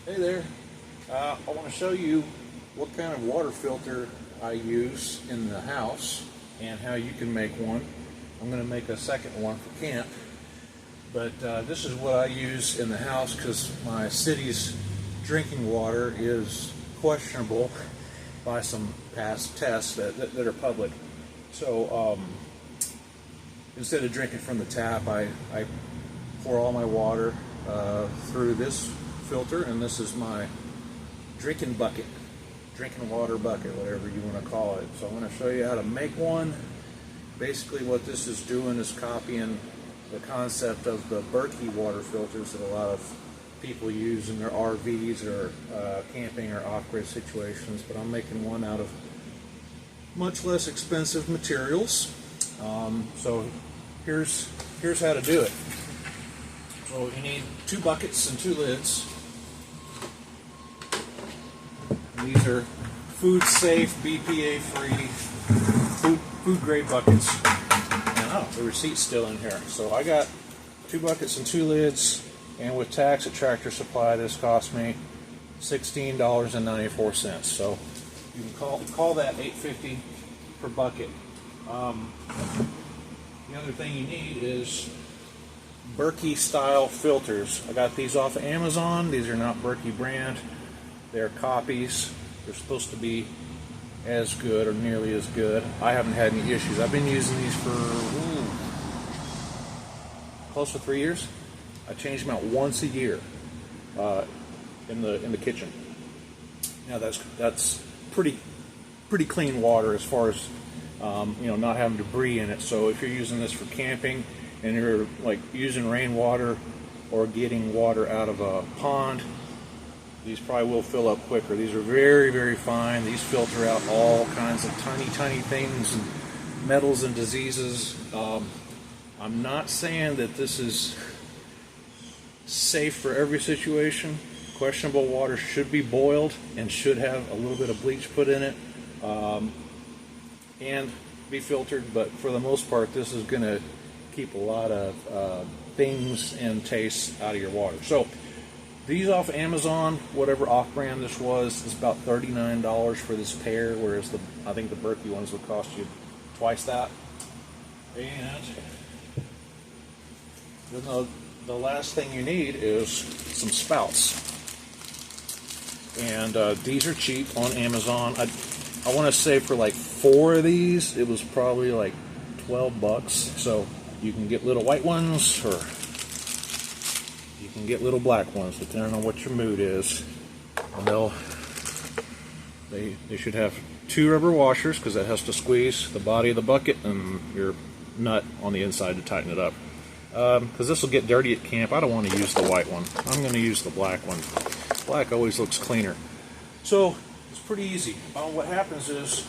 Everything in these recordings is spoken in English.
Hey there, I want to show you what kind of water filter I use in the house and how you can make one. I'm going to make a second one for camp, but this is what I use in the house because my city's drinking water is questionable by some past tests that are public. So instead of drinking from the tap, I pour all my water through this filter, and this is my drinking water bucket, whatever you want to call it. So I'm going to show you how to make one. Basically what this is doing is copying the concept of the Berkey water filters that a lot of people use in their RVs or camping or off-grid situations, but I'm making one out of much less expensive materials. So here's how to do it. So you need 2 buckets and 2 lids. These are food safe, BPA free, food grade buckets. And oh, the receipt's still in here. So I got 2 buckets and 2 lids, and with tax at Tractor Supply, this cost me $16.94. So you can call that $8.50 per bucket. The other thing you need is Berkey style filters. I got these off of Amazon. These are not Berkey brand. They're copies. They're supposed to be as good or nearly as good. I haven't had any issues. I've been using these for close to 3 years. I change them out once a year in the kitchen. Now that's pretty clean water as far as not having debris in it. So if you're using this for camping and you're like using rainwater or getting water out of a pond, these probably will fill up quicker. These are very, very fine. These filter out all kinds of tiny things and metals and diseases. I'm not saying that this is safe for every situation. Questionable water should be boiled and should have a little bit of bleach put in it and be filtered, but for the most part this is going to keep a lot of things and tastes out of your water. So these off Amazon, whatever off-brand this was, is about $39 for this pair, whereas I think the Berkey ones would cost you twice that. And then the last thing you need is some spouts. And these are cheap on Amazon. I want to say for like 4 of these, it was probably like $12. So you can get little white ones, or you can get little black ones, depending on what your mood is. And they should have 2 rubber washers, because that has to squeeze the body of the bucket and your nut on the inside to tighten it up. Because this will get dirty at camp. I don't want to use the white one. I'm going to use the black one. Black always looks cleaner. So it's pretty easy. What happens is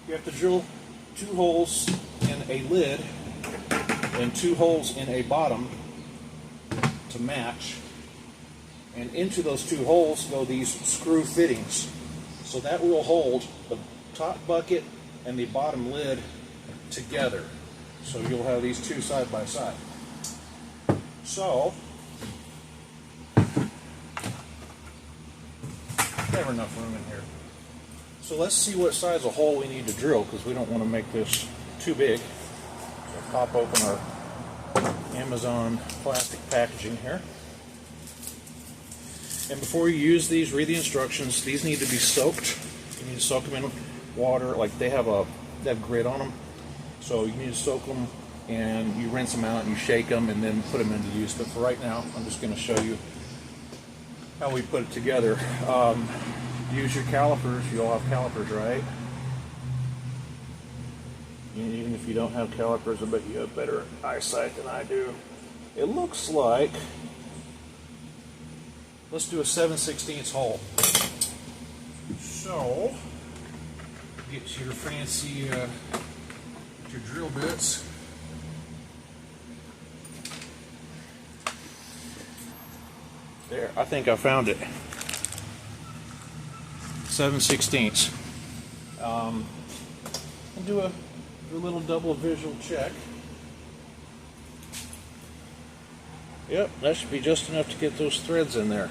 you have to drill 2 holes in a lid and 2 holes in a bottom to match, and into those 2 holes go these screw fittings, so that will hold the top bucket and the bottom lid together, so you'll have these 2 side by side. So never enough room in here. So let's see what size of hole we need to drill, because we don't want to make this too big. So pop open our Amazon plastic packaging here. And before you use these, read the instructions. These need to be soaked. You need to soak them in water. Like they have grit on them. So you need to soak them, and you rinse them out and you shake them and then put them into use. But for right now, I'm just going to show you how we put it together. Use your calipers. You all have calipers, right? And even if you don't have calipers, I bet you have better eyesight than I do. It looks like, let's do a 7/16 hole. So, get your fancy your drill bits. There, I think I found it. 7/16. I'll do a little double visual check. Yep, that should be just enough to get those threads in there.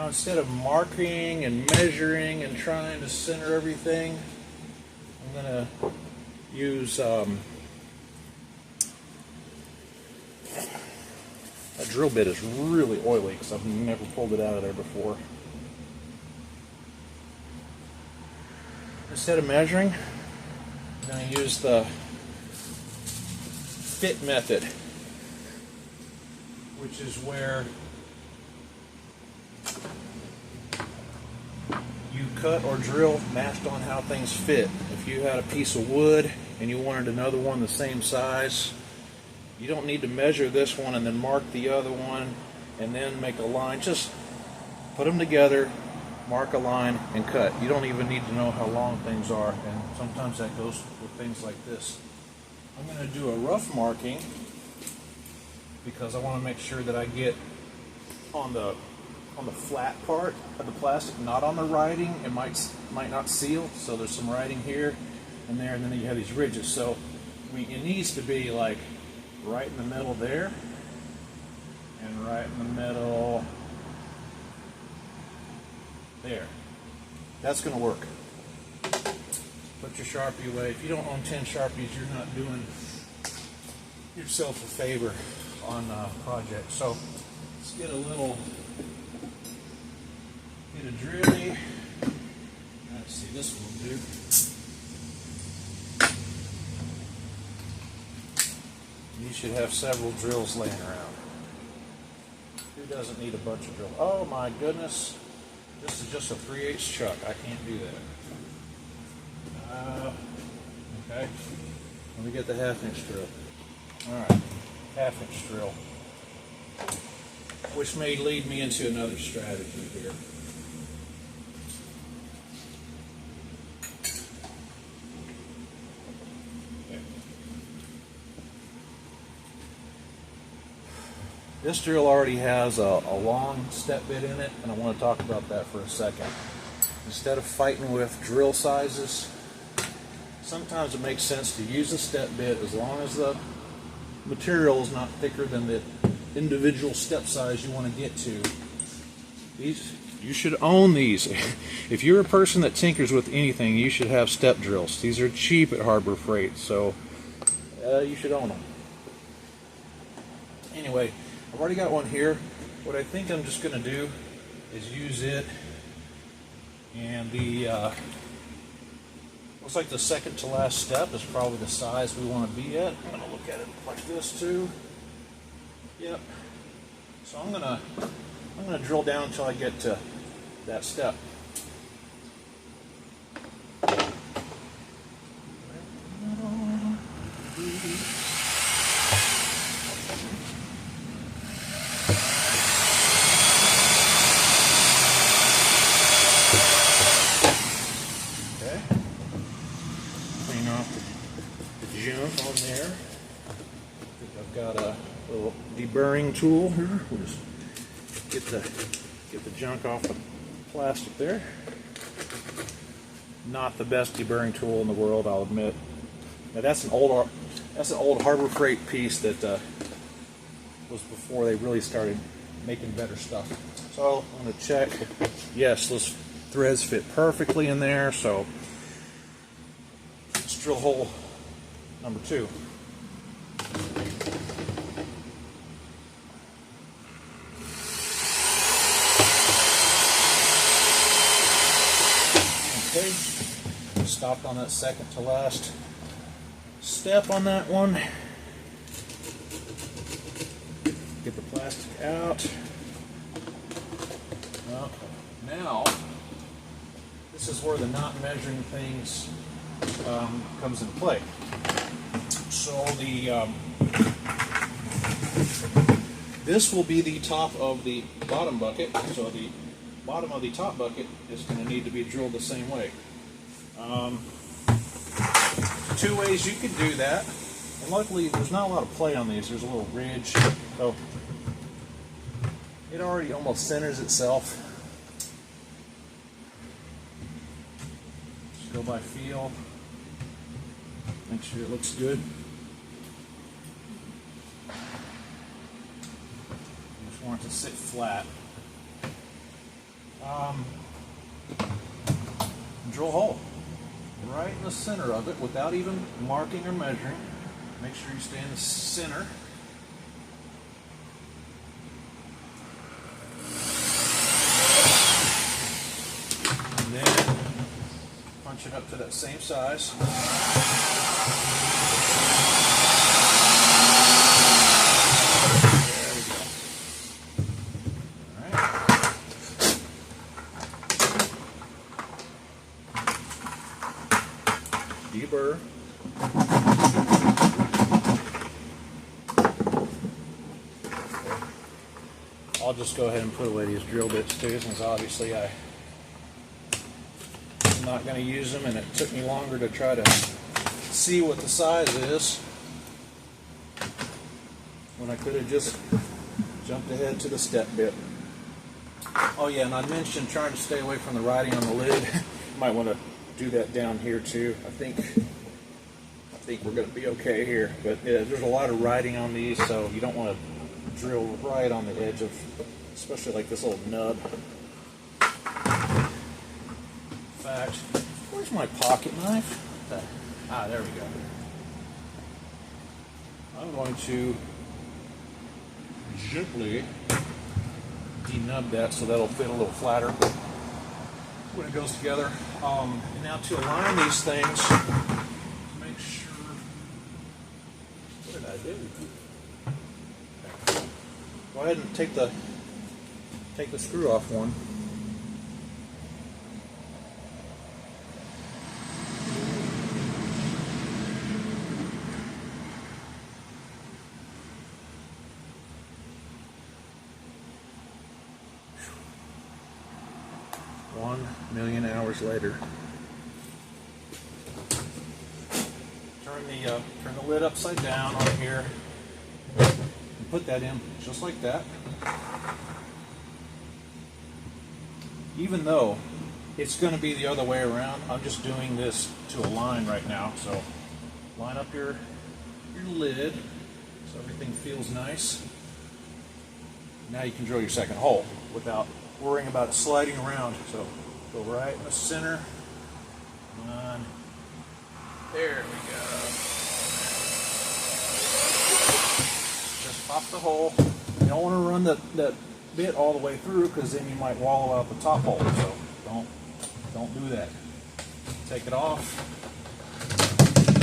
Now instead of marking and measuring and trying to center everything, I'm going to use a drill bit is really oily because I've never pulled it out of there before. Instead of measuring, I'm going to use the fit method, which is where you cut or drill matched on how things fit. If you had a piece of wood and you wanted another one the same size, you don't need to measure this one and then mark the other one and then make a line. Just put them together, mark a line, and cut. You don't even need to know how long things are, and sometimes that goes with things like this. I'm going to do a rough marking because I want to make sure that I get on the flat part of the plastic, not on the writing. It might not seal, so there's some writing here and there, and then you have these ridges. So it needs to be like right in the middle there, and right in the middle there. That's going to work. Put your Sharpie away. If you don't own 10 Sharpies, you're not doing yourself a favor on a project. So let's get a drilly. Let's see, this one will do. You should have several drills laying around. Who doesn't need a bunch of drills? Oh my goodness. This is just a 3/8 chuck. I can't do that. Okay. Let me get the 1/2-inch drill. Alright. 1/2-inch drill. Which may lead me into another strategy here. This drill already has a long step bit in it, and I want to talk about that for a second. Instead of fighting with drill sizes, sometimes it makes sense to use a step bit as long as the material is not thicker than the individual step size you want to get to. You should own these. If you're a person that tinkers with anything, you should have step drills. These are cheap at Harbor Freight, so you should own them. Anyway, I've already got one here. What I think I'm just going to do is use it, and looks like the second to last step is probably the size we want to be at. I'm going to look at it like this too. Yep. So I'm gonna drill down until I get to that step. Junk on there. I've got a little deburring tool here. We'll just get the junk off the plastic there. Not the best deburring tool in the world, I'll admit. Now that's an old Harbor Freight piece that was before they really started making better stuff. So I'm going to check. Yes, those threads fit perfectly in there. So let's drill hole number 2. Okay, stopped on that second to last step on that one. Get the plastic out. Okay, now this is where the not measuring things comes into play. So this will be the top of the bottom bucket. So the bottom of the top bucket is going to need to be drilled the same way. 2 ways you can do that. And luckily, there's not a lot of play on these. There's a little ridge, so it already almost centers itself. Just go by feel. Make sure it looks good. Just want it to sit flat. Drill a hole right in the center of it without even marking or measuring. Make sure you stay in the center. And then punch it up to that same size. Deburr. I'll just go ahead and put away these drill bits too, since obviously I'm not going to use them, and it took me longer to try to see what the size is when I could have just jumped ahead to the step bit. Oh yeah, and I mentioned trying to stay away from the writing on the lid. You might want to do that down here too. I think we're going to be okay here, but yeah, there's a lot of writing on these, so you don't want to drill right on the edge of, especially like this little nub. In fact, where's my pocket knife? Ah, there we go. I'm going to gently denub that so that'll fit a little flatter when it goes together. And now to align these things, make sure. What did I do? Okay. Go ahead and take the screw off one. One million hours later. Turn the lid upside down on here and put that in just like that. Even though it's going to be the other way around, I'm just doing this to align right now. So line up your lid so everything feels nice. Now you can drill your second hole without worrying about it sliding around. So go right in the center. Come on. There we go. Just pop the hole. You don't want to run that bit all the way through, because then you might wallow out the top hole. So don't do that. Take it off,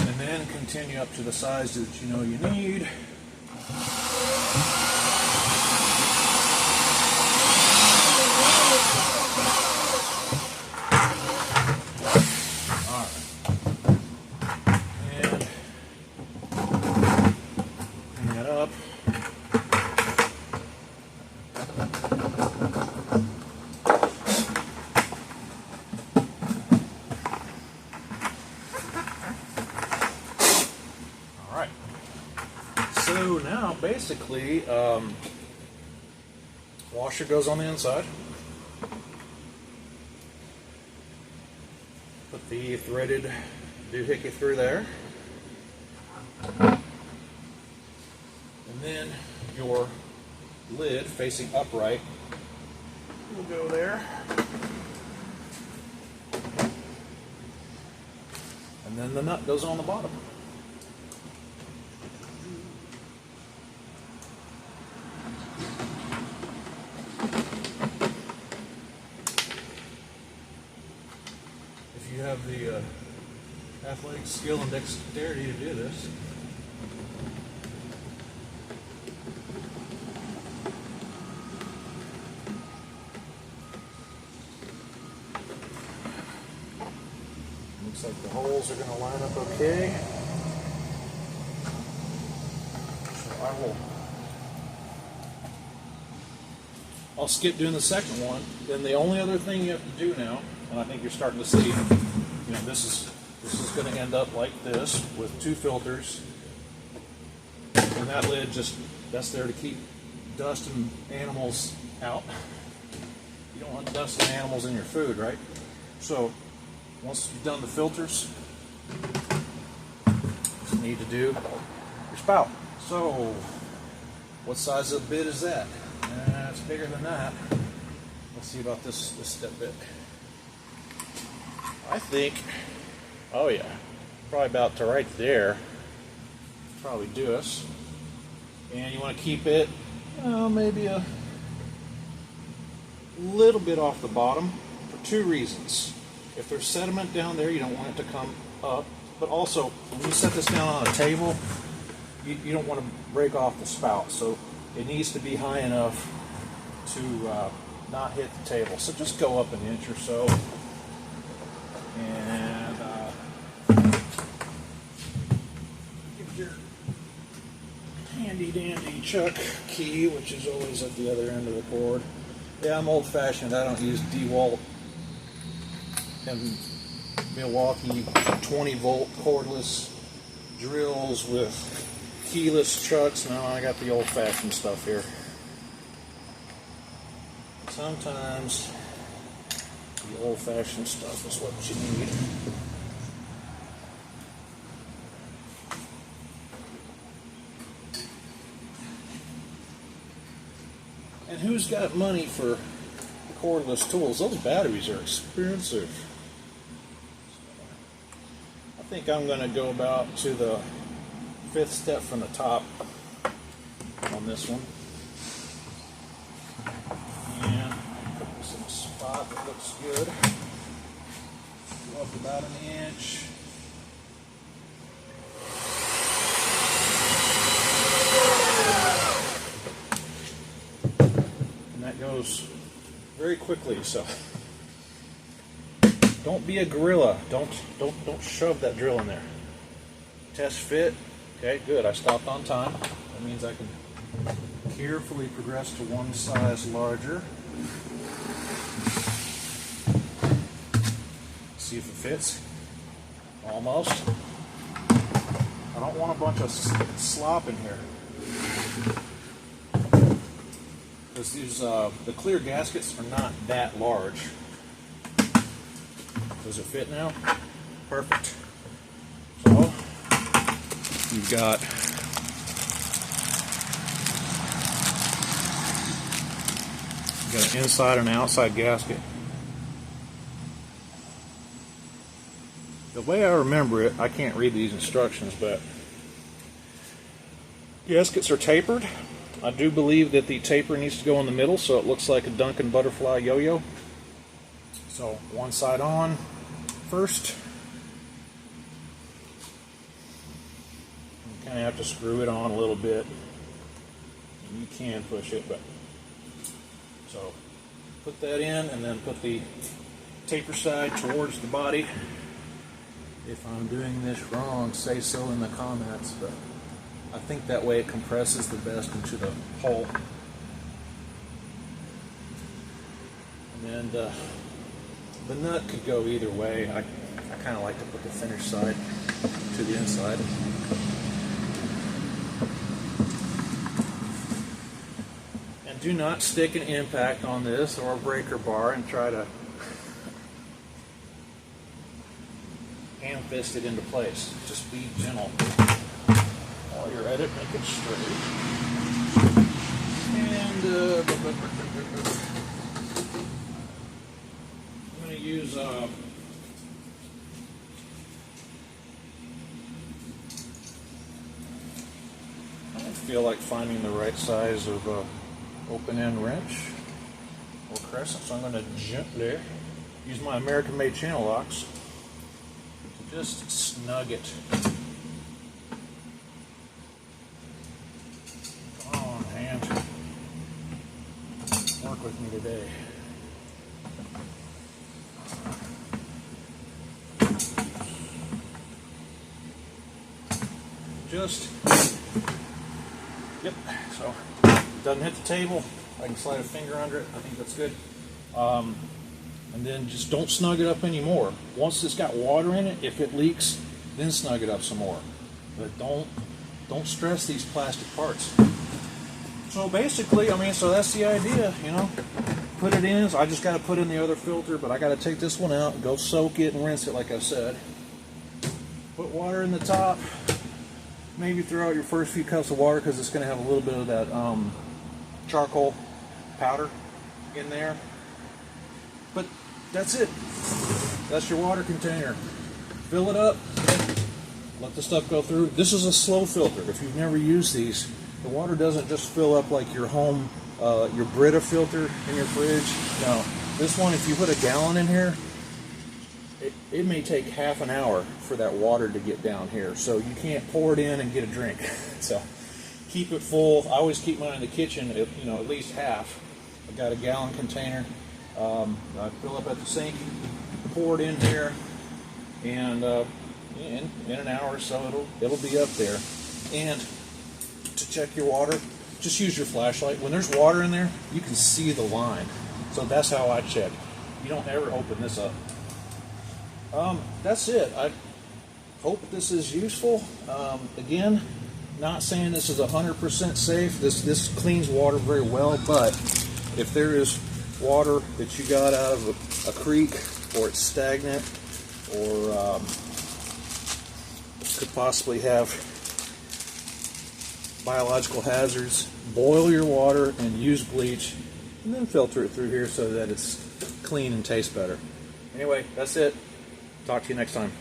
and then continue up to the size that you know you need. So now basically, washer goes on the inside. Put the threaded doohickey through there. And then your lid facing upright will go there. And then the nut goes on the bottom. If you have the athletic skill and dexterity to do this. Looks like the holes are going to line up okay. So I'll skip doing the second one. Then the only other thing you have to do now, and I think you're starting to see, this is going to end up like this with two filters, and that lid that's there to keep dust and animals out. You don't want dust and animals in your food, right? So once you've done the filters, you need to do your spout. So what size of bit is that? It's bigger than that. The Let's see about this step bit. I think, oh yeah, probably about to right there. Probably do us. And you want to keep it maybe a little bit off the bottom for two reasons. If there's sediment down there, you don't want it to come up. But also, when you set this down on a table, you don't want to break off the spout. So it needs to be high enough to not hit the table. So just go up an inch or so. And get your handy dandy chuck key, which is always at the other end of the cord. Yeah, I'm old fashioned. I don't use DeWalt and Milwaukee 20 volt cordless drills with keyless chucks. No, I got the old fashioned stuff here. Sometimes the old fashioned stuff is what you need. And who's got money for cordless tools? Those batteries are expensive. I think I'm going to go about to the 5th step from the top on this one. And put this in a spot that looks good. Go up about an inch. And that goes very quickly, so don't be a gorilla. Don't shove that drill in there. Test fit. Okay, good. I stopped on time. That means I can carefully progress to one size larger. See if it fits. Almost. I don't want a bunch of slop in here. Because these the clear gaskets are not that large. Does it fit now? Perfect. So you've got an inside and outside gasket. The way I remember it, I can't read these instructions, but gaskets are tapered. I do believe that the taper needs to go in the middle so it looks like a Duncan butterfly yo-yo. So one side on first. You kind of have to screw it on a little bit. You can push it, but so put that in and then put the taper side towards the body. If I'm doing this wrong, say so in the comments, but I think that way it compresses the best into the hole. And the nut could go either way. I kind of like to put the finished side to the inside. And do not stick an impact on this or a breaker bar and try to hand fist it into place. Just be gentle. While you're at it, make it straight. And I'm going to use I feel like finding the right size of open end wrench or crescent, so I'm going to gently use my American made channel locks to just snug it. Work with me today. Just, yep, so it doesn't hit the table. I can slide a finger under it. I think that's good. And then just don't snug it up anymore. Once it's got water in it, if it leaks, then snug it up some more. But don't stress these plastic parts. So basically, I mean, so that's the idea, you know. Put it in. So I just got to put in the other filter, but I got to take this one out and go soak it and rinse it like I said. Put water in the top. Maybe throw out your first few cups of water because it's going to have a little bit of that charcoal powder in there. But that's it. That's your water container. Fill it up. Let the stuff go through. This is a slow filter. If you've never used these, the water doesn't just fill up like your home, your Brita filter in your fridge. No, this one, if you put a gallon in here, it may take half an hour for that water to get down here. So you can't pour it in and get a drink. So keep it full. I always keep mine in the kitchen, at least half. I've got a gallon container. I fill up at the sink, pour it in here, and in an hour or so it'll be up there. And to check your water, just use your flashlight. When there's water in there, you can see the line. So that's how I check. You don't ever open this up. That's it. I hope this is useful. Again, not saying this is 100% safe. This cleans water very well, but if there is water that you got out of a creek, or it's stagnant, or could possibly have biological hazards, boil your water and use bleach, and then filter it through here so that it's clean and tastes better. Anyway, that's it. Talk to you next time.